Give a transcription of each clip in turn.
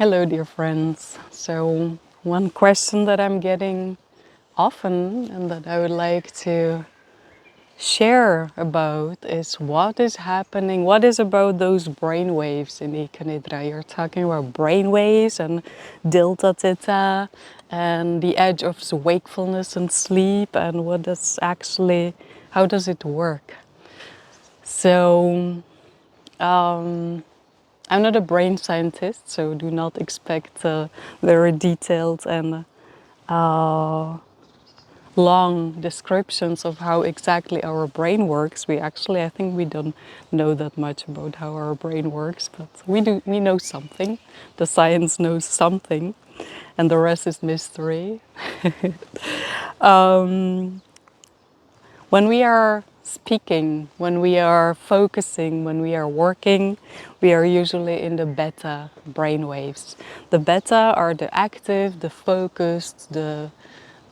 Hello, dear friends. So, one question that I'm getting often and that I would like to share about is what is happening, what is about those brain waves in EcoNIDRA. You're talking about brain waves and delta theta and the edge of wakefulness and sleep, and what does actually, how does it work? So, I'm not a brain scientist, so do not expect very detailed and uh, long descriptions of how exactly our brain works. I think we don't know that much about how our brain works, but we know something. The science knows something, and the rest is mystery. When we are speaking, when we are focusing, when we are working, we are usually in the beta brain waves. The beta are the active, the focused,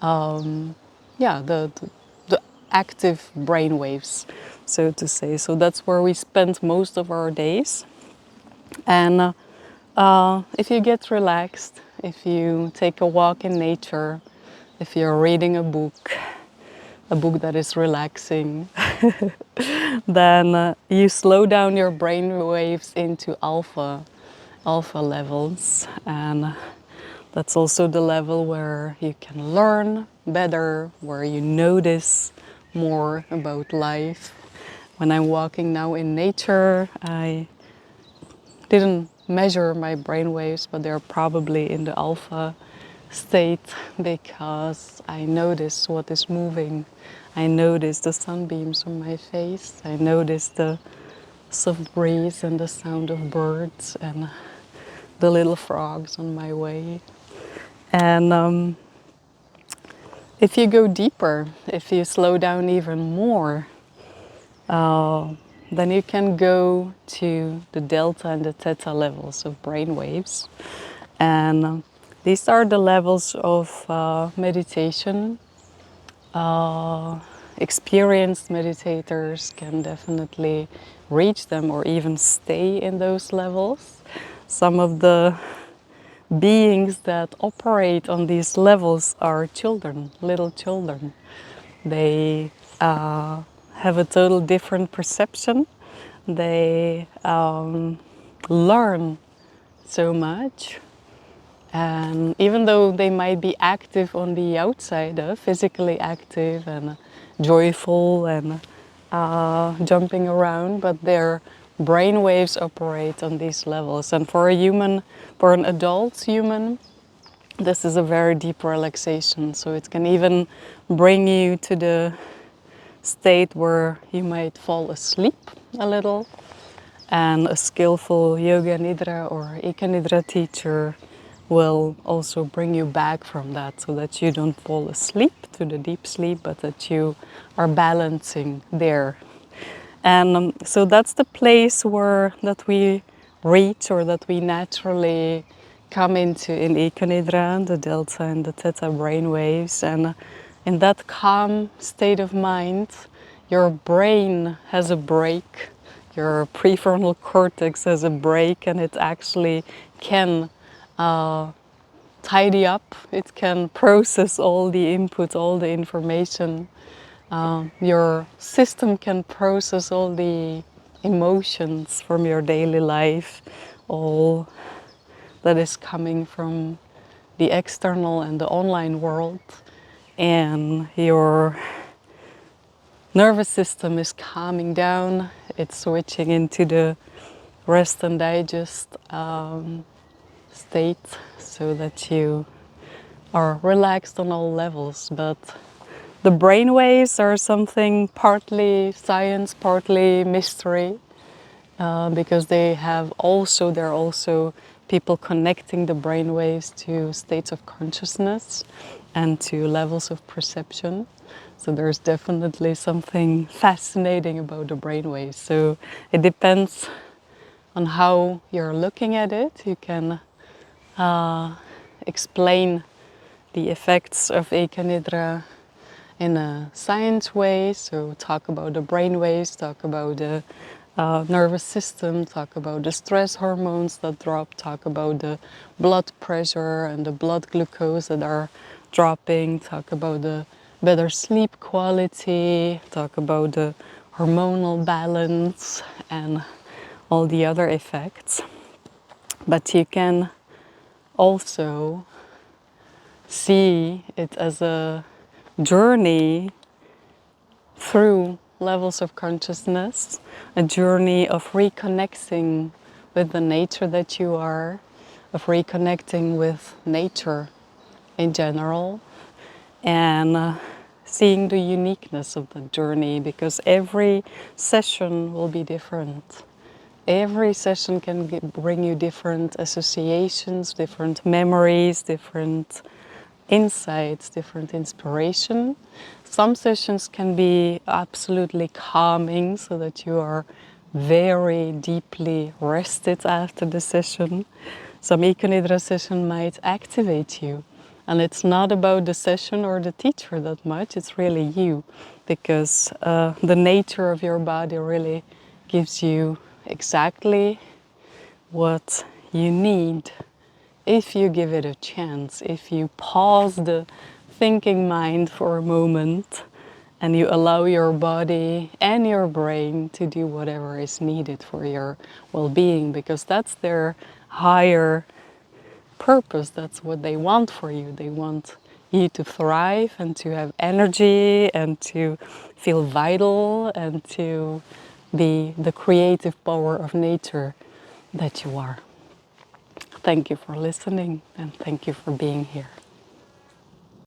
um, the active brain waves, so to say. So that's where we spend most of our days. And if you get relaxed, if you take a walk in nature, if you're reading a book that is relaxing, then you slow down your brain waves into alpha levels, and that's also the level where you can learn better, where you notice more about life. When I'm walking now in nature, I didn't measure my brain waves, but they're probably in the alpha state because I notice what is moving. I notice the sunbeams on my face. I notice the soft breeze and the sound of birds and the little frogs on my way. And if you go deeper, if you slow down even more, uh, then you can go to the delta and the theta levels of brain waves. And these are the levels of meditation. Experienced meditators can definitely reach them or even stay in those levels. Some of the beings that operate on these levels are children, little children. They have a total different perception. They learn so much. And even though they might be active on the outside, physically active and joyful and jumping around, but their brain waves operate on these levels. And for a human, for an adult human, this is a very deep relaxation. So it can even bring you to the state where you might fall asleep a little. And a skillful yoga nidra or ekonidra teacher will also bring you back from that so that you don't fall asleep to the deep sleep, but that you are balancing there. And so that's the place where that we reach or that we naturally come into in ekonidra, the delta and the theta brain waves. And in that calm state of mind, your brain has a break, your prefrontal cortex has a break, and it actually can tidy up, it can process all the input, all the information. Your system can process all the emotions from your daily life, all that is coming from the external and the online world, and your nervous system is calming down. It's switching into the rest and digest state so that you are relaxed on all levels. But the brain waves are something partly science, partly mystery, because there are also people connecting the brain waves to states of consciousness and to levels of perception. So there's definitely something fascinating about the brain waves. So it depends on how you're looking at it. You can explain the effects of ekonidra in a science way, so talk about the brain waves, talk about the nervous system, talk about the stress hormones that drop, talk about the blood pressure and the blood glucose that are dropping, talk about the better sleep quality, talk about the hormonal balance and all the other effects. But you can also see it as a journey through levels of consciousness, a journey of reconnecting with the nature that you are, of reconnecting with nature in general, and seeing the uniqueness of the journey, because every session will be different. Every session can bring you different associations, different memories, different insights, different inspiration. Some sessions can be absolutely calming so that you are very deeply rested after the session. Some EcoNIDRA session might activate you. And it's not about the session or the teacher that much, it's really you, because the nature of your body really gives you exactly what you need if you give it a chance, if you pause the thinking mind for a moment and you allow your body and your brain to do whatever is needed for your well-being, because that's their higher purpose. That's what they want for you. They want you to thrive and to have energy and to feel vital and to be the creative power of nature that you are. Thank you for listening and thank you for being here.